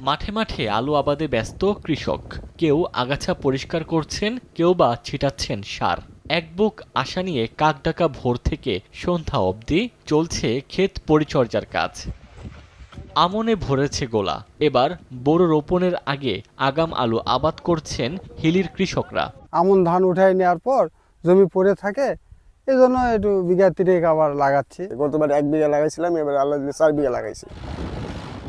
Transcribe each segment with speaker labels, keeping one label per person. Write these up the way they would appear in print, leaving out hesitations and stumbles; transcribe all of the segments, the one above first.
Speaker 1: মাঠে মাঠে আলু আবাদে ব্যস্ত কৃষক। কেউ আগাছা পরিষ্কার করছেন, কেউ বা ছিটাচ্ছেন সার। এক বুক আশা নিয়ে কাকডাকা ভোর থেকে সন্ধ্যা অবধি চলছে ক্ষেত পরিচর্যার কাজ। আমনে ভরেছে গোলা। এবার বোরো রোপণের আগে আগাম আলু আবাদ করছেন হিলির কৃষকরা।
Speaker 2: আমন ধান উঠাই নেওয়ার পর জমি পড়ে থাকে, এই জন্য একটু বিঘা 3 আবার লাগাচ্ছি।
Speaker 3: গতবার 1 বিঘা লাগাইছিলাম, এবার আল্লাহ দিলে 4 বিঘা লাগাইছি।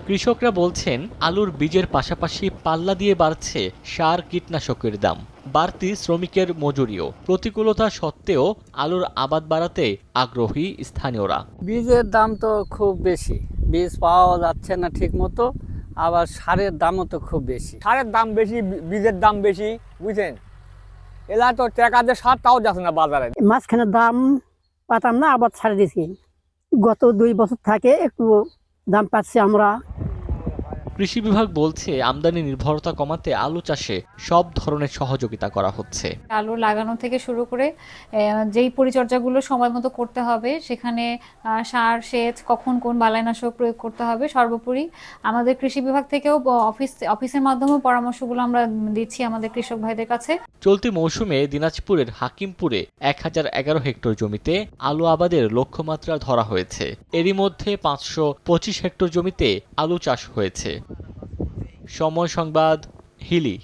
Speaker 1: কৃষকরা বলছেন আলুর বীজের পাশাপাশি পাল্লা দিয়ে বাড়ছে সার কীটনাশকের দাম, বাড়তি শ্রমিকের মজুরিও। প্রতিকূলতা সত্ত্বেও আলুর আবাদ বাড়াতে আগ্রহী স্থানীয়রা।
Speaker 4: বীজের দাম তো খুব বেশি, বীজ পাওয়া যাচ্ছে না ঠিক মতো, আবার সারের দামও তো খুব বেশি।
Speaker 5: সারের দাম বেশি, বীজের দাম বেশি, বুঝছেন। এলা তো টাকা দিয়ে সার তাও যাচ্ছে না বাজারে।
Speaker 6: মাঝখানে দাম পাতাম না, আবার ছাড়ে দিয়েছি। গত 2 বছর থেকে একটু দাম পাচ্ছি আমরা।
Speaker 1: কৃষি বিভাগ বলছে আমদানি নির্ভরতা কমাতে আলু চাষে সব ধরনের সহযোগিতা করা হচ্ছে।
Speaker 7: আলু লাগানো থেকে শুরু করে যেই পরিচর্যাগুলো সময় মতো করতে হবে, সেখানে সার, সেচ, কখন কোন বালাইনাশক প্রয়োগ করতে হবে, সর্বোপরি আমাদের কৃষি বিভাগ থেকেও অফিসের মাধ্যমে পরামর্শগুলো আমরা দিচ্ছি আমাদের কৃষক ভাইদের কাছে।
Speaker 1: চলতি মৌসুমে দিনাজপুরের হাকিমপুরে 1011 হেক্টর জমিতে আলু আবাদের লক্ষ্যমাত্রা ধরা হয়েছে। এরই মধ্যে 525 হেক্টর জমিতে আলু চাষ হয়েছে। সময় সংবাদ, হিলি।